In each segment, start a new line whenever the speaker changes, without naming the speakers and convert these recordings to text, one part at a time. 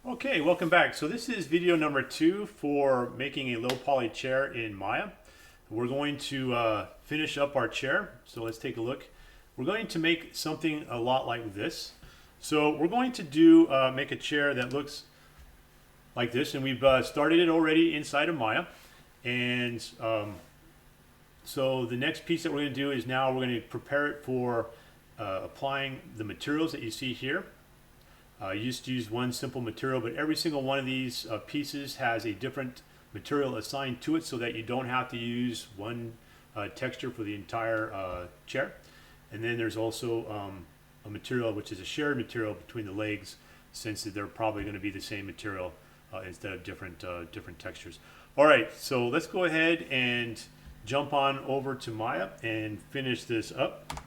Okay, welcome back. So this is video number 2 for making a low poly chair in Maya. We're going to finish up our chair. So let's take a look. We're going to make something a lot like this. So we're going to make a chair that looks like this, and we've started it already inside of Maya. And so the next piece that we're going to do is now we're going to prepare it for applying the materials that you see here. You just use one simple material, but every single one of these pieces has a different material assigned to it so that you don't have to use one texture for the entire chair. And then there's also a material which is a shared material between the legs, since they're probably going to be the same material instead of different textures. All right, so let's go ahead and jump on over to Maya and finish this up.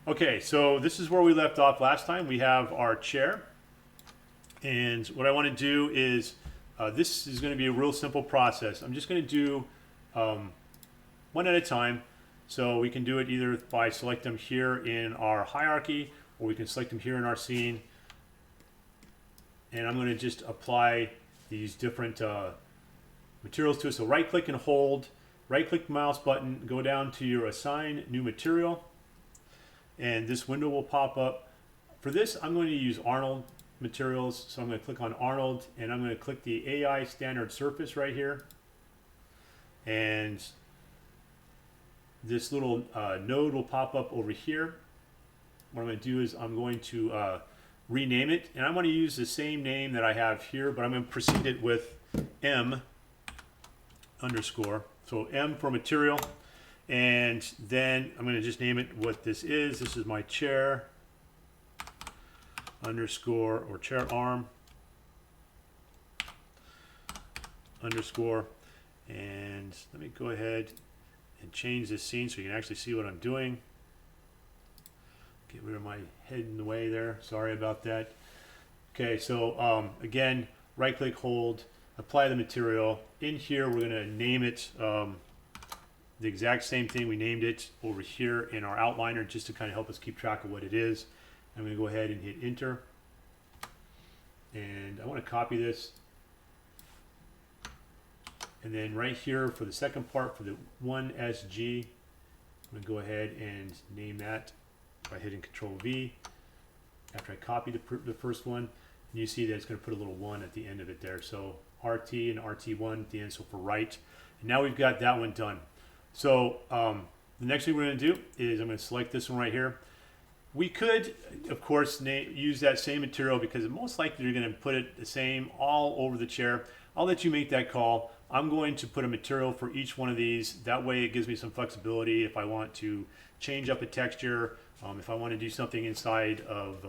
Okay, so this is where we left off last time. We have our chair, and what I want to do is this is going to be a real simple process. I'm just going to do one at a time, so we can do it either by select them here in our hierarchy, or we can select them here in our scene, and I'm going to just apply these different materials to it. So right click and hold, right click mouse button, go down to your assign new material, and this window will pop up. For this, I'm going to use Arnold materials, so I'm going to click on Arnold, and I'm going to click the AI standard surface right here, and this little node will pop up over here. What I'm going to do is I'm going to rename it, and I'm going to use the same name that I have here, but I'm going to precede it with M underscore, so M for material. And then I'm going to just name it what this is. This is my chair underscore, or chair arm underscore. And let me go ahead and change this scene so you can actually see what I'm doing. Get rid of my head in the way there. Sorry about that. Okay, so again, right click, hold, apply the material. In here, we're going to name it the exact same thing we named it over here in our outliner, just to kind of help us keep track of what it is. I'm going to go ahead and hit enter, and I want to copy this, and then right here for the second part, for the 1SG, I'm going to go ahead and name that by hitting Control V after I copy the first one, and you see that it's going to put a little 1 at the end of it there. So RT and RT1 at the end, so for right. And now we've got that one done. So the next thing we're going to do is I'm going to select this one right here. We could, of course, use that same material, because most likely you're going to put it the same all over the chair. I'll let you make that call. I'm going to put a material for each one of these. That way it gives me some flexibility if I want to change up a texture, if I want to do something inside of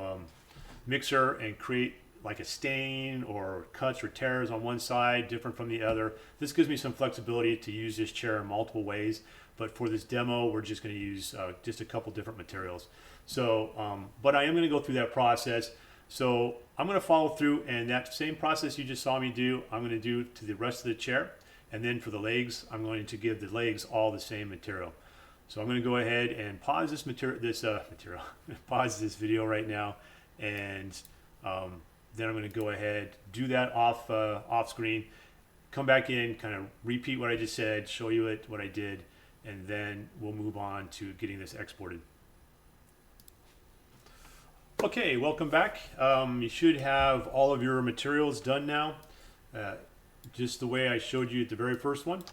Mixer and create like a stain or cuts or tears on one side different from the other. This gives me some flexibility to use this chair in multiple ways, but for this demo we're just going to use just a couple different materials. So but I am going to go through that process, so I'm going to follow through, and that same process you just saw me do, I'm going to do to the rest of the chair. And then for the legs, I'm going to give the legs all the same material. So I'm going to go ahead and pause this pause this video right now, and then I'm going to go ahead, do that off screen, come back in, kind of repeat what I just said, show you what I did, and then we'll move on to getting this exported. Okay, welcome back. You should have all of your materials done now, just the way I showed you at the very first one.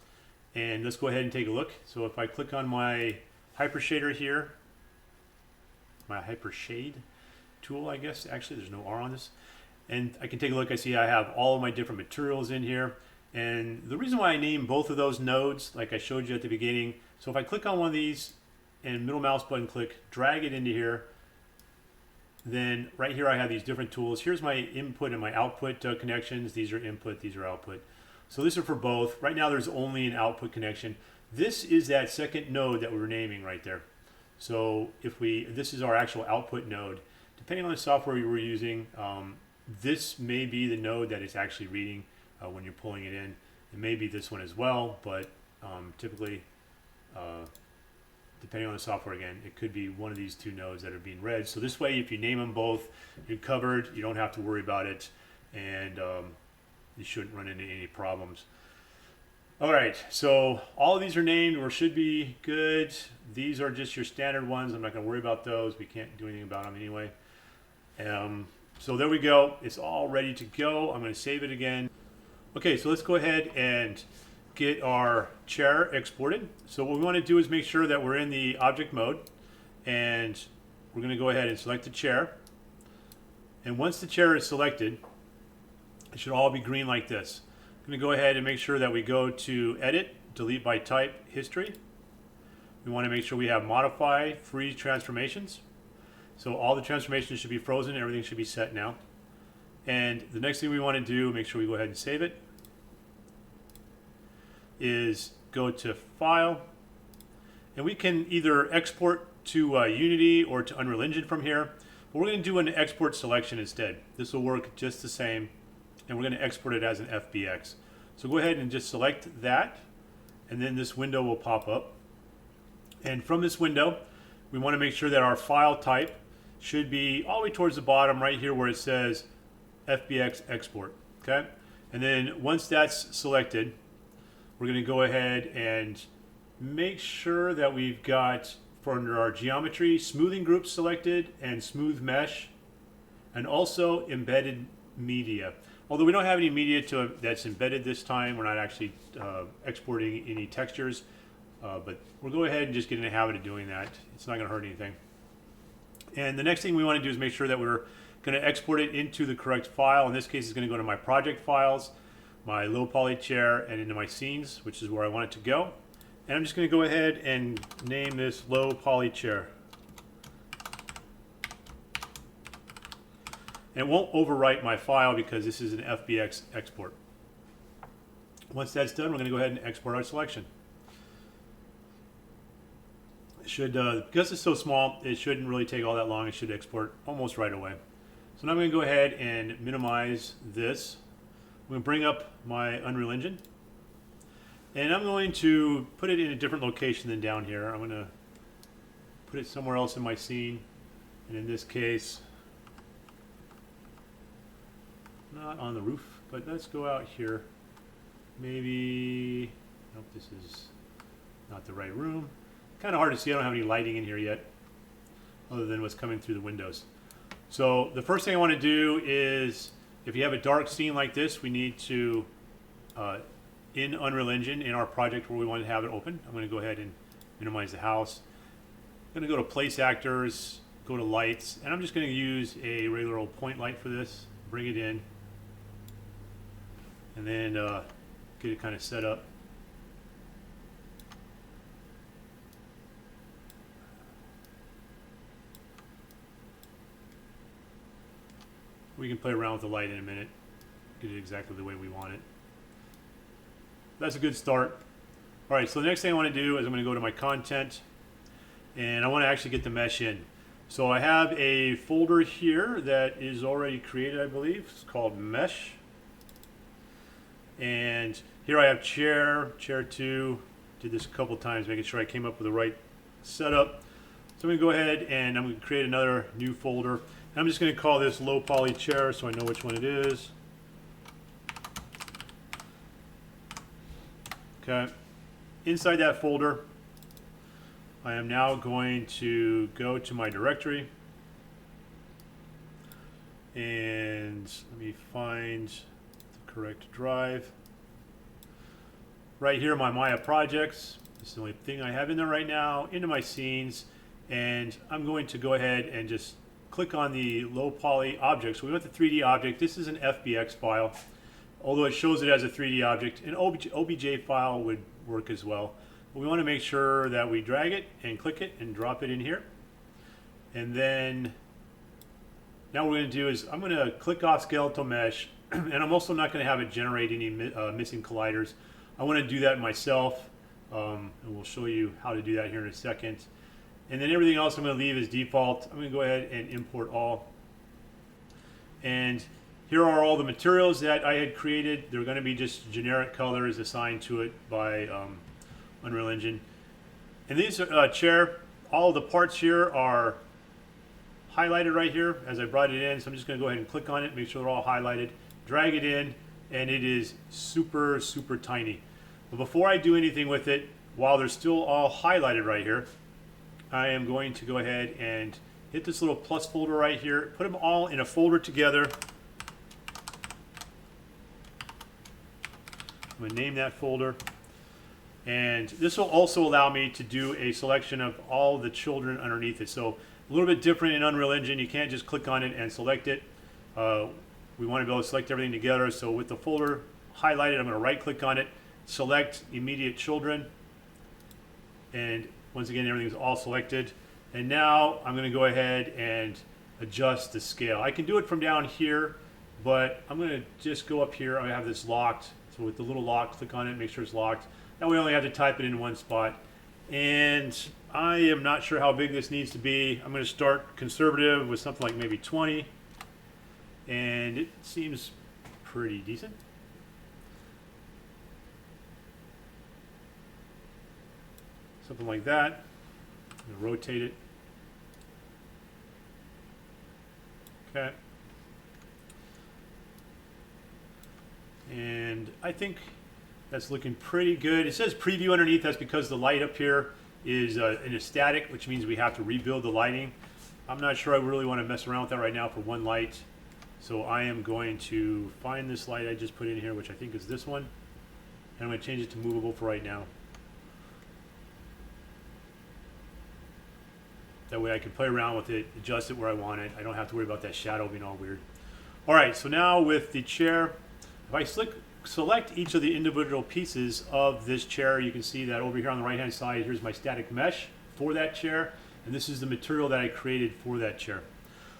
And let's go ahead and take a look. So if I click on my HyperShader here, my HyperShade tool, I guess, actually there's no R on this, and I can take a look. I see I have all of my different materials in here, and the reason why I named both of those nodes, like I showed you at the beginning, so if I click on one of these and middle mouse button click, drag it into here, then right here I have these different tools. Here's my input and my output connections. These are input, these are output. So these are for both. Right now there's only an output connection. This is that second node that we were naming right there. So this is our actual output node. Depending on the software you were using, this may be the node that it's actually reading when you're pulling it in. It may be this one as well, but typically depending on the software again. It could be one of these two nodes that are being read. So this way, if you name them both, you're covered. You don't have to worry about it, and you shouldn't run into any problems. All right, so all of these are named or should be good. These are just your standard ones. I'm not going to worry about those. We can't do anything about them anyway. So there we go. It's all ready to go. I'm going to save it again. Okay, so let's go ahead and get our chair exported. So what we want to do is make sure that we're in the object mode, and we're going to go ahead and select the chair. And once the chair is selected, it should all be green like this. I'm going to go ahead and make sure that we go to Edit, Delete by Type, History. We want to make sure we have Modify, Freeze Transformations. So all the transformations should be frozen. Everything should be set now. And the next thing we want to do, make sure we go ahead and save it, is go to File. And we can either export to Unity or to Unreal Engine from here. But we're going to do an export selection instead. This will work just the same. And we're going to export it as an FBX. So go ahead and just select that, and then this window will pop up. And from this window, we want to make sure that our file type should be all the way towards the bottom right here where it says FBX export. Okay? And then once that's selected, we're going to go ahead and make sure that we've got, for under our geometry, smoothing group selected and smooth mesh, and also embedded media. Although we don't have any media that's embedded this time, we're not actually exporting any textures, but we'll go ahead and just get in the habit of doing that. It's not going to hurt anything. And the next thing we want to do is make sure that we're going to export it into the correct file. In this case, it's going to go to my project files, my low poly chair, and into my scenes, which is where I want it to go. And I'm just going to go ahead and name this low poly chair. And it won't overwrite my file because this is an FBX export. Once that's done, we're going to go ahead and export our selection. It should, because it's so small, it shouldn't really take all that long. It should export almost right away. So now I'm going to go ahead and minimize this. I'm going to bring up my Unreal Engine. And I'm going to put it in a different location than down here. I'm going to put it somewhere else in my scene. And in this case, not on the roof, but let's go out here. Maybe, nope, this is not the right room. Kind of hard to see. I don't have any lighting in here yet, other than what's coming through the windows. So the first thing I want to do is, if you have a dark scene like this, we need to, in Unreal Engine, in our project where we want to have it open, I'm going to go ahead and minimize the house. I'm going to go to Place Actors, go to Lights, and I'm just going to use a regular old point light for this, bring it in, and then get it kind of set up. We can play around with the light in a minute, get it exactly the way we want it. That's a good start. All right, so the next thing I want to do is I'm going to go to my content, and I want to actually get the mesh in. So I have a folder here that is already created, I believe. It's called Mesh. And here I have chair 2. Did this a couple times, making sure I came up with the right setup. So I'm going to go ahead and I'm going to create another new folder. And I'm just going to call this low poly chair so I know which one it is. Okay. Inside that folder, I am now going to go to my directory. And let me find the correct drive. Right here, my Maya projects. This is the only thing I have in there right now. Into my scenes. And I'm going to go ahead and just click on the low poly object. So we want the 3D object. This is an FBX file, although it shows it as a 3D object. An OBJ file would work as well. But we want to make sure that we drag it and click it and drop it in here. And then now what we're going to do is I'm going to click off skeletal mesh, and I'm also not going to have it generate any missing colliders. I want to do that myself, and we'll show you how to do that here in a second. And then everything else I'm going to leave as default. I'm going to go ahead and import all. And here are all the materials that I had created. They're going to be just generic colors assigned to it by Unreal Engine. And these chair, all the parts here are highlighted right here as I brought it in. So I'm just going to go ahead and click on it, make sure they're all highlighted, drag it in, and it is super, super tiny. But before I do anything with it, while they're still all highlighted right here, I am going to go ahead and hit this little plus folder right here, put them all in a folder together. I'm going to name that folder. And this will also allow me to do a selection of all the children underneath it. So a little bit different in Unreal Engine. You can't just click on it and select it. We want to be able to select everything together. So with the folder highlighted, I'm going to right click on it, select immediate children. And once again, everything's all selected. And now I'm going to go ahead and adjust the scale. I can do it from down here, but I'm going to just go up here. I have this locked. So with the little lock, click on it, make sure it's locked. Now we only have to type it in one spot. And I am not sure how big this needs to be. I'm going to start conservative with something like maybe 20. And it seems pretty decent. Something like that. I'm going to rotate it. Okay. And I think that's looking pretty good. It says preview underneath. That's because the light up here is in a static, which means we have to rebuild the lighting. I'm not sure I really want to mess around with that right now for one light. So I am going to find this light I just put in here, which I think is this one. And I'm going to change it to movable for right now. That way I can play around with it, adjust it where I want it. I don't have to worry about that shadow being all weird. All right, so now with the chair, if I select each of the individual pieces of this chair, you can see that over here on the right-hand side, here's my static mesh for that chair, and this is the material that I created for that chair.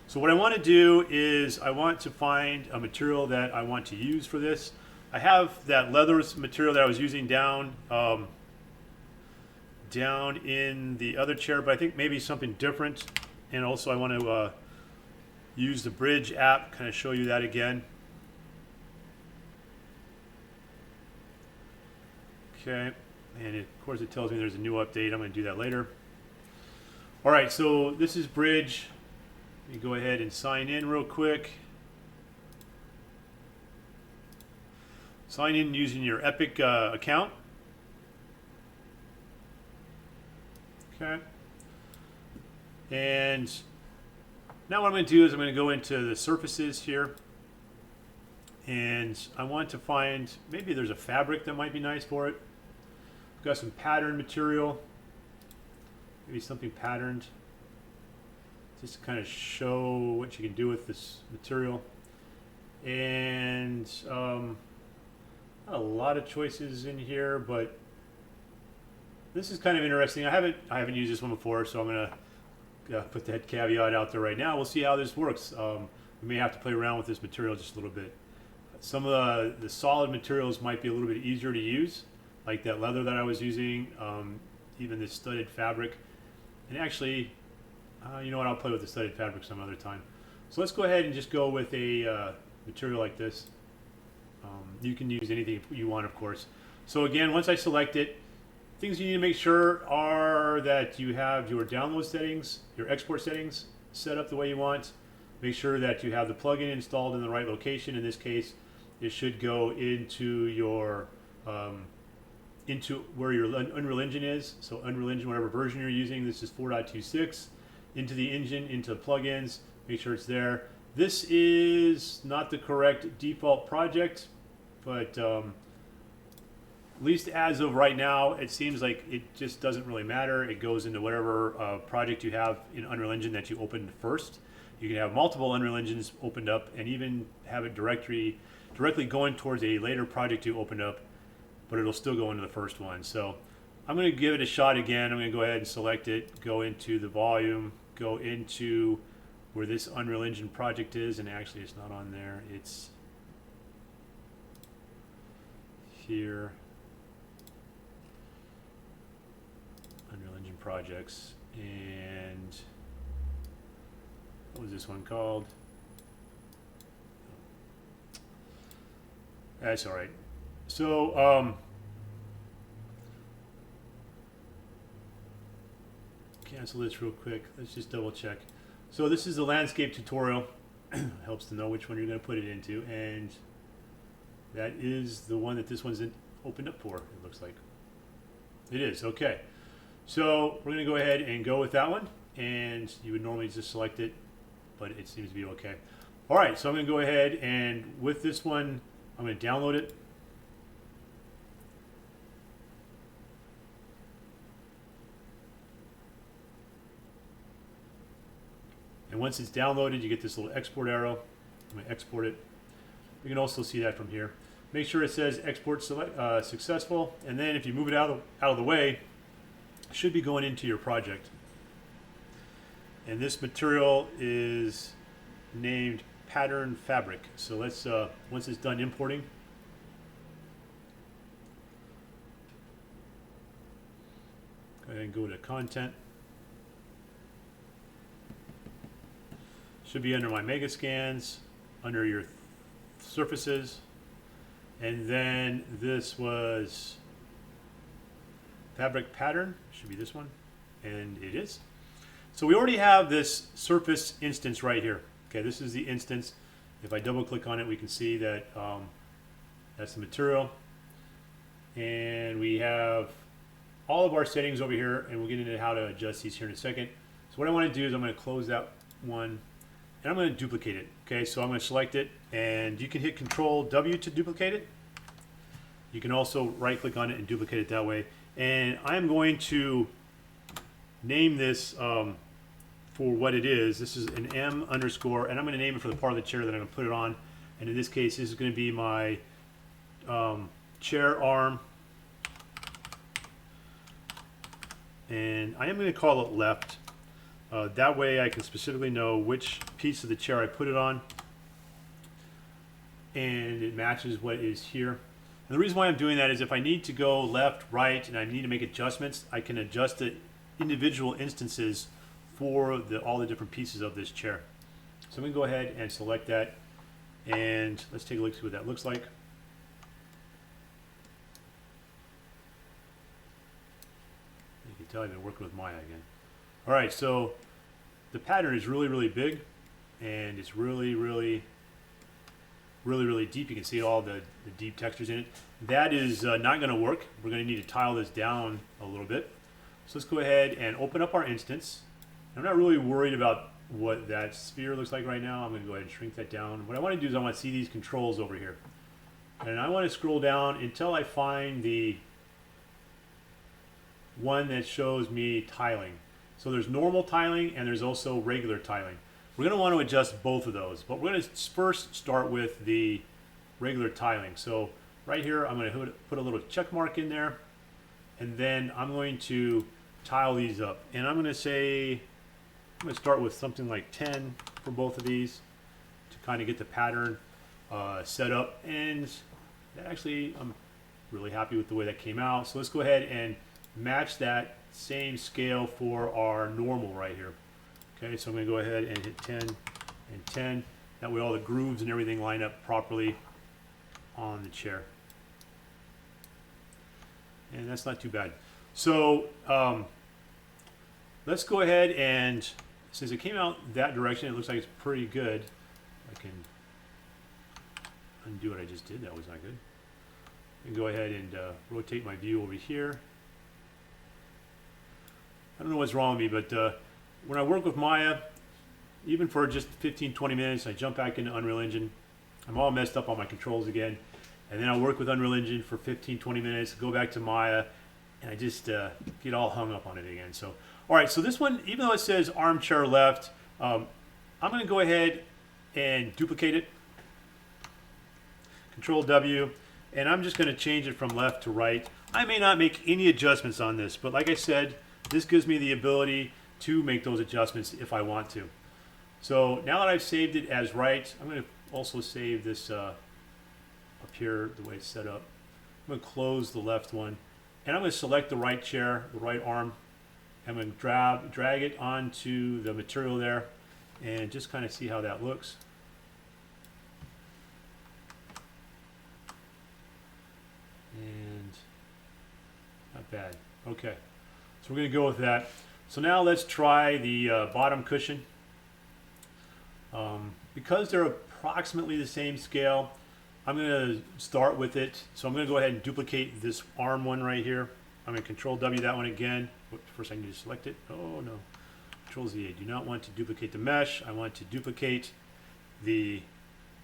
So what I want to do is I want to find a material that I want to use for this. I have that leather material that I was using down in the other chair, but I think maybe something different. And also I want to use the Bridge app, kind of show you that again. Okay, and of course it tells me there's a new update. I'm going to do that later. All right, so this is Bridge. Let me go ahead and sign in real quick. Sign in using your Epic account. Okay. And now what I'm going to do is I'm going to go into the surfaces here. And I want to find, maybe there's a fabric that might be nice for it. I've got some pattern material. Maybe something patterned. Just to kind of show what you can do with this material. And not a lot of choices in here, but this is kind of interesting. I haven't used this one before, so I'm gonna put that caveat out there right now. We'll see how this works. We may have to play around with this material just a little bit. Some of the solid materials might be a little bit easier to use, like that leather that I was using, even this studded fabric. And actually, you know what? I'll play with the studded fabric some other time. So let's go ahead and just go with a material like this. You can use anything you want, of course. So again, once I select it, things you need to make sure are that you have your download settings, your export settings set up the way you want. Make sure that you have the plugin installed in the right location. In this case, it should go into your into where your Unreal Engine is. So Unreal Engine, whatever version you're using, this is 4.26. Into the engine, into plugins, make sure it's there. This is not the correct default project, but at least as of right now, it seems like it just doesn't really matter. It goes into whatever project you have in Unreal Engine that you opened first. You can have multiple Unreal Engines opened up and even have it directly going towards a later project you opened up, but it'll still go into the first one. So I'm going to give it a shot again. I'm going to go ahead and select it, go into the volume, go into where this Unreal Engine project is, and actually it's not on there. It's here. Unreal Engine projects, and what was this one called? That's all right. So cancel this real quick. Let's just double check. So this is the landscape tutorial. Helps to know which one you're going to put it into, and that is the one that this one's opened up for, it looks like. It is, okay. So we're going to go ahead and go with that one, and you would normally just select it, but it seems to be okay. All right, so I'm going to go ahead and with this one, I'm going to download it. And once it's downloaded, you get this little export arrow. I'm going to export it. You can also see that from here. Make sure it says export successful, and then if you move it out of the way, it should be going into your project. And this material is named Pattern Fabric. So let's once it's done importing, go ahead and go to Content. Should be under my mega scans, under your surfaces, and then this was fabric pattern, should be this one, and it is. So we already have this surface instance right here. Okay, this is the instance. If I double click on it, we can see that that's the material, and we have all of our settings over here, and we'll get into how to adjust these here in a second. So what I want to do is I'm going to close that one, and I'm going to duplicate it. Okay, so I'm going to select it, and you can hit Control W to duplicate it. You can also right click on it and duplicate it that way. And I'm going to name this for what it is. This is an M underscore, and I'm going to name it for the part of the chair that I'm going to put it on. And in this case, this is going to be my chair arm. And I am going to call it left. That way I can specifically know which piece of the chair I put it on, and it matches what is here. And the reason why I'm doing that is if I need to go left, right, and I need to make adjustments, I can adjust the individual instances for all the different pieces of this chair. So I'm going to go ahead and select that, and let's take a look, see what that looks like. You can tell I've been working with Maya again. All right, so the pattern is really, really big, and it's really, really, really, really deep. You can see all the deep textures in it. That is not going to work. We're going to need to tile this down a little bit. So let's go ahead and open up our instance. I'm not really worried about what that sphere looks like right now. I'm going to go ahead and shrink that down. What I want to do is I want to see these controls over here. And I want to scroll down until I find the one that shows me tiling. So there's normal tiling and there's also regular tiling. We're going to want to adjust both of those, but we're going to first start with the regular tiling. So right here, I'm going to put a little check mark in there, and then I'm going to tile these up. And I'm going to say, I'm going to start with something like 10 for both of these to kind of get the pattern set up. And actually, I'm really happy with the way that came out. So let's go ahead and match that same scale for our normal right here. Okay, so I'm going to go ahead and hit 10 and 10. That way all the grooves and everything line up properly on the chair. And that's not too bad. So let's go ahead and, since it came out that direction, it looks like it's pretty good. I can undo what I just did. That was not good. And go ahead and rotate my view over here. I don't know what's wrong with me, but when I work with Maya, even for just 15-20 minutes, I jump back into Unreal Engine. I'm all messed up on my controls again. And then I work with Unreal Engine for 15-20 minutes, go back to Maya, and I just get all hung up on it again. So, all right, so this one, even though it says armchair left, I'm going to go ahead and duplicate it. Control W, and I'm just going to change it from left to right. I may not make any adjustments on this, but like I said, this gives me the ability to make those adjustments if I want to. So now that I've saved it as right, I'm going to also save this up here the way it's set up. I'm going to close the left one, and I'm going to select the right chair, the right arm. I'm going to drag it onto the material there and just kind of see how that looks. And not bad. Okay, so we're going to go with that. So now let's try the bottom cushion. Because they're approximately the same scale, I'm going to start with it. So I'm going to go ahead and duplicate this arm one right here. I'm going to Control W that one again. First I need to select it. Oh no. Control Z. I do not want to duplicate the mesh. I want to duplicate the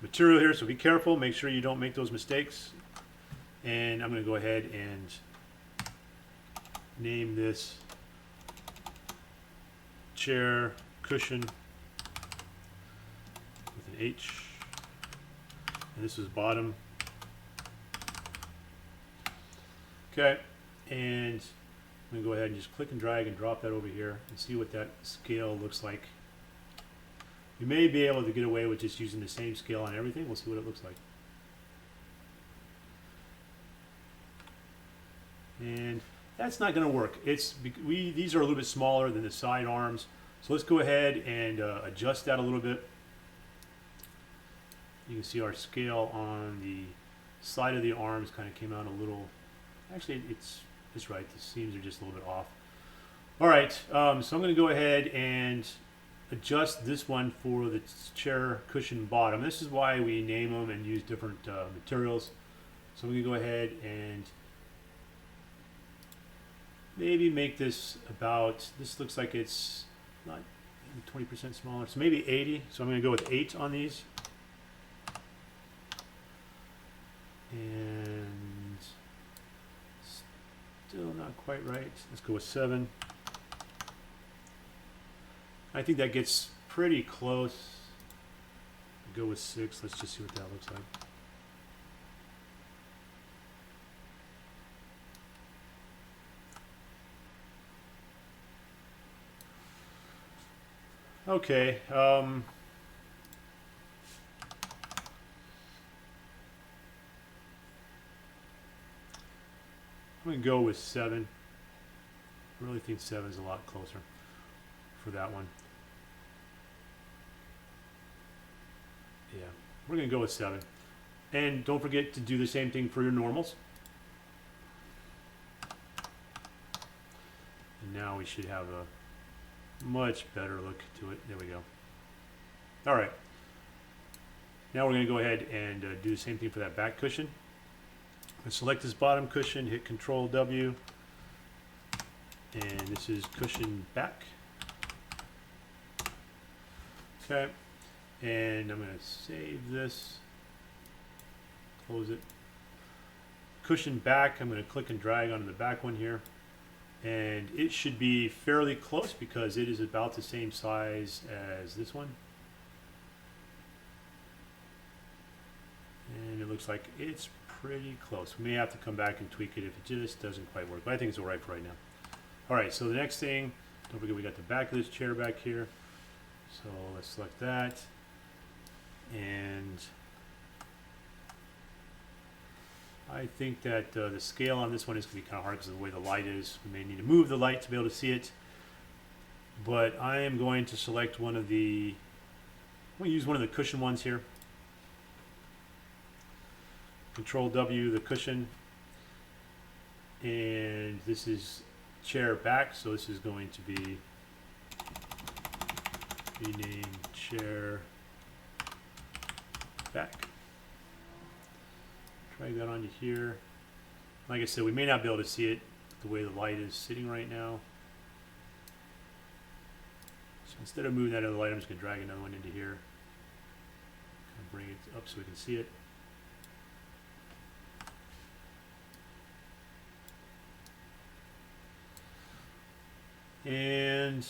material here. So be careful. Make sure you don't make those mistakes. And I'm going to go ahead and name this chair cushion with an H. And this is bottom. Okay, and I'm going to go ahead and just click and drag and drop that over here and see what that scale looks like. You may be able to get away with just using the same scale on everything. We'll see what it looks like. And that's not going to work. These are a little bit smaller than the side arms. So let's go ahead and adjust that a little bit. You can see our scale on the side of the arms kind of came out a little. Actually, it's right. The seams are just a little bit off. All right. So I'm going to go ahead and adjust this one for the chair cushion bottom. This is why we name them and use different materials. So I'm going to go ahead and maybe make this about, this looks like it's not 20% smaller, so maybe 80. So I'm going to go with 8 on these. And still not quite right. Let's go with 7. I think that gets pretty close. Go with 6. Let's just see what that looks like. Okay. I'm going to go with 7. I really think 7 is a lot closer for that one. Yeah, we're going to go with 7. And don't forget to do the same thing for your normals. And now we should have a much better look to it. There we go. All right. Now we're going to go ahead and do the same thing for that back cushion. Let's select this bottom cushion, hit Control W, and this is cushion back. Okay, and I'm going to save this, close it. Cushion back, I'm going to click and drag onto the back one here. And it should be fairly close because it is about the same size as this one. And it looks like it's pretty close. We may have to come back and tweak it if it just doesn't quite work. But I think it's all right for right now. All right, so the next thing, don't forget we got the back of this chair back here. So let's select that. And I think that the scale on this one is going to be kind of hard because of the way the light is. We may need to move the light to be able to see it. But I am going to select one of the, I'm going to use one of the cushion ones here. Control W, the cushion. And this is chair back, so this is going to be rename chair back. Drag that onto here. Like I said, we may not be able to see it the way the light is sitting right now. So instead of moving that other light, I'm just going to drag another one into here. Kind of bring it up so we can see it. And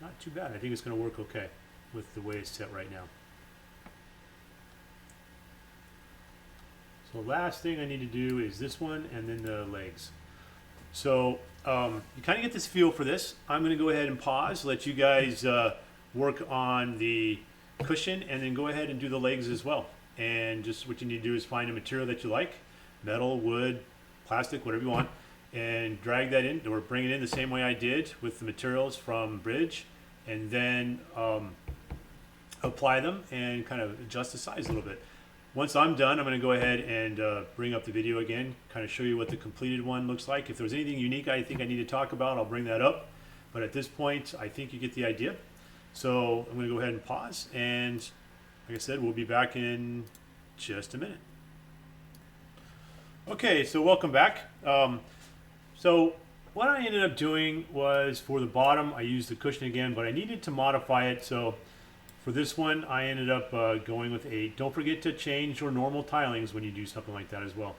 not too bad. I think it's going to work okay with the way it's set right now. So the last thing I need to do is this one and then the legs. So you kind of get this feel for this. I'm going to go ahead and pause, let you guys work on the cushion, and then go ahead and do the legs as well. And just what you need to do is find a material that you like, metal, wood, plastic, whatever you want, and drag that in, or bring it in the same way I did with the materials from Bridge, and then apply them and kind of adjust the size a little bit. Once I'm done, I'm going to go ahead and bring up the video again, kind of show you what the completed one looks like. If there's anything unique I think I need to talk about, I'll bring that up. But at this point, I think you get the idea. So I'm going to go ahead and pause, and like I said, we'll be back in just a minute. Okay, so welcome back. So what I ended up doing was, for the bottom, I used the cushion again, but I needed to modify it. So for this one, I ended up going with a, don't forget to change your normal tilings when you do something like that as well.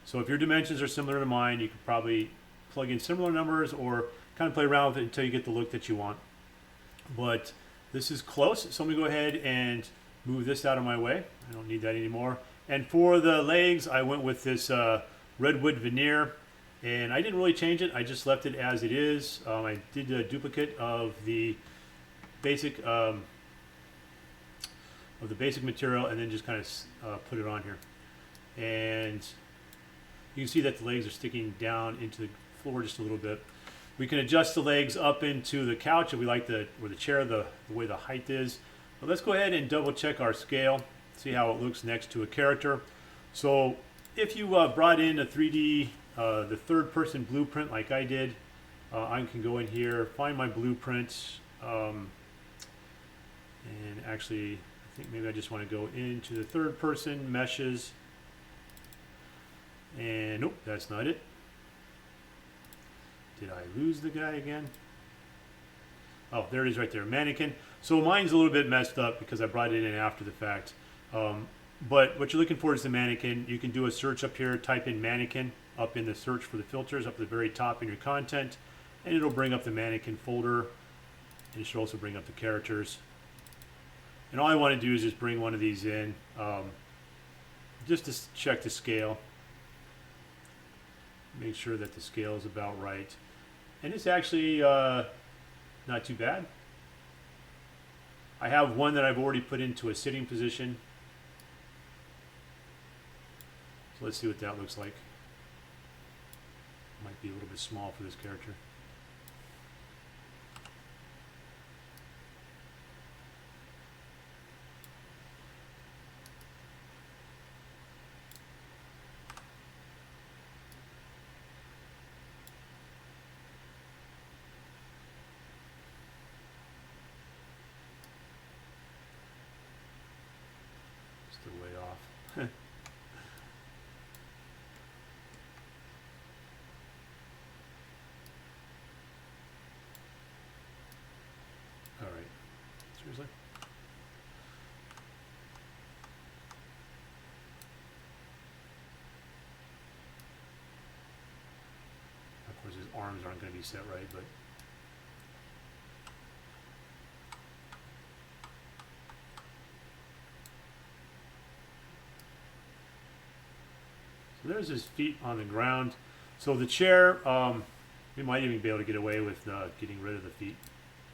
So if your dimensions are similar to mine, you could probably plug in similar numbers or kind of play around with it until you get the look that you want. But this is close, so I'm going to go ahead and move this out of my way. I don't need that anymore. And for the legs, I went with this redwood veneer, and I didn't really change it. I just left it as it is. I did a duplicate of the basic material, and then just kind of put it on here. And you can see that the legs are sticking down into the floor just a little bit. We can adjust the legs up into the couch if we like or the chair, the way the height is. But let's go ahead and double check our scale, see how it looks next to a character. So if you brought in a 3D, the third person blueprint like I did, I can go in here, find my blueprint, and actually I think maybe I just want to go into the third person meshes, and nope, that's not it. Did I lose the guy again? Oh, there it is right there, mannequin. So mine's a little bit messed up because I brought it in after the fact. But what you're looking for is the mannequin. You can do a search up here, type in mannequin up in the search for the filters up at the very top in your content, and it'll bring up the mannequin folder, and it should also bring up the characters. And all I want to do is just bring one of these in, just to check the scale. Make sure that the scale is about right. And it's actually not too bad. I have one that I've already put into a sitting position. So let's see what that looks like. Might be a little bit small for this character. Still way off. All right. Seriously? Of course, his arms aren't going to be set right, but so there's his feet on the ground. So the chair, we might even be able to get away with getting rid of the feet,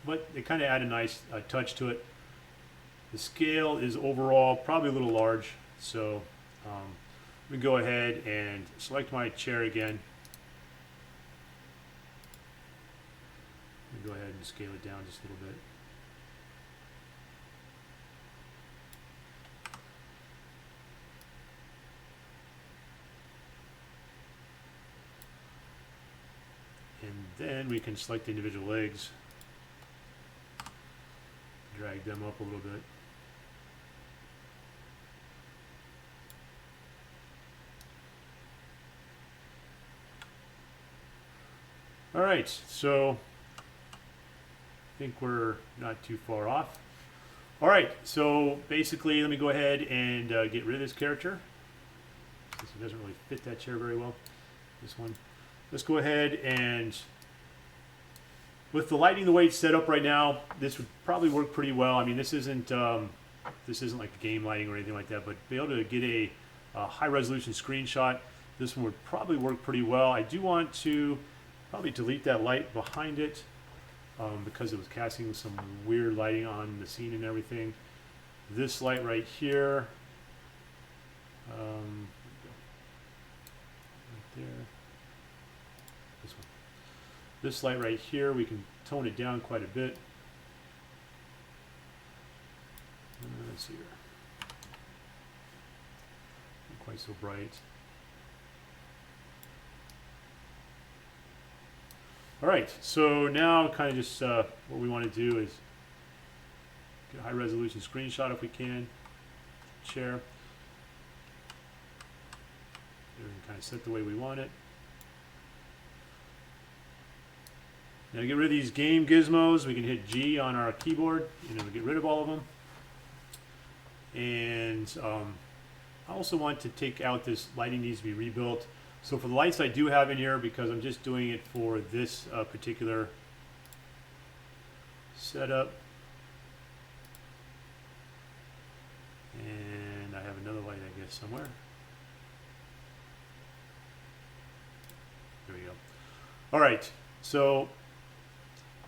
but they kind of add a nice touch to it. The scale is overall probably a little large, so we go ahead and select my chair again. Go ahead and scale it down just a little bit. And then we can select the individual legs, drag them up a little bit. All right, so I think we're not too far off. All right, so basically, let me go ahead and get rid of this character, since it doesn't really fit that chair very well, this one. Let's go ahead and, with the lighting the way it's set up right now, this would probably work pretty well. I mean, this isn't like the game lighting or anything like that, but be able to get a high resolution screenshot, this one would probably work pretty well. I do want to probably delete that light behind it because it was casting some weird lighting on the scene and everything. This light right here, right there. This one. This light right here, we can tone it down quite a bit. Let's see here. Not quite so bright. All right, so now kind of just what we want to do is get a high resolution screenshot if we can. Share. We can kind of set the way we want it. Now to get rid of these game gizmos, we can hit G on our keyboard, get rid of all of them. And I also want to take out this lighting needs to be rebuilt. So for the lights I do have in here, because I'm just doing it for this particular setup. And I have another light, I guess, somewhere. There we go. All right, so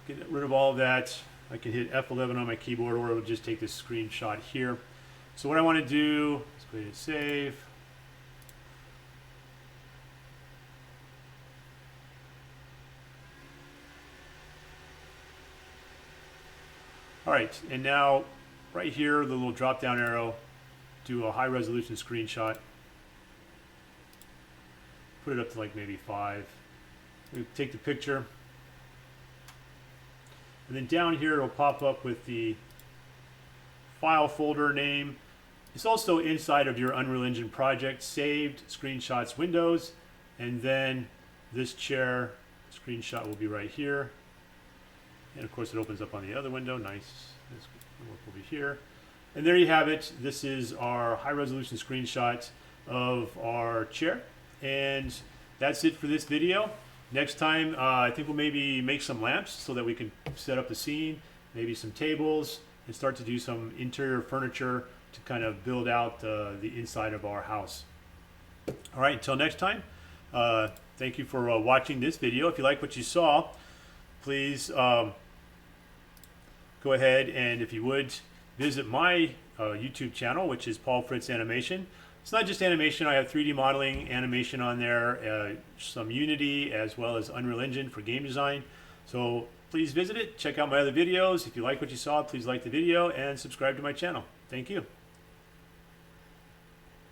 get rid of all of that. I can hit F11 on my keyboard, or it'll just take this screenshot here. So what I want to do is go ahead and save. All right, and now right here, the little drop down arrow, do a high resolution screenshot. Put it up to like maybe 5. We take the picture. And then down here, it'll pop up with the file folder name. It's also inside of your Unreal Engine project, saved, screenshots, windows, and then this chair screenshot will be right here. And of course it opens up on the other window, nice. This work will be here. And there you have it. This is our high resolution screenshot of our chair. And that's it for this video. Next time, I think we'll maybe make some lamps so that we can set up the scene, maybe some tables, and start to do some interior furniture to kind of build out the inside of our house. All right, until next time, thank you for watching this video. If you like what you saw, please go ahead and, if you would, visit my YouTube channel, which is Paul Fritz Animation. It's not just animation. I have 3D modeling animation on there, some Unity, as well as Unreal Engine for game design. So please visit it. Check out my other videos. If you like what you saw, please like the video and subscribe to my channel. Thank you.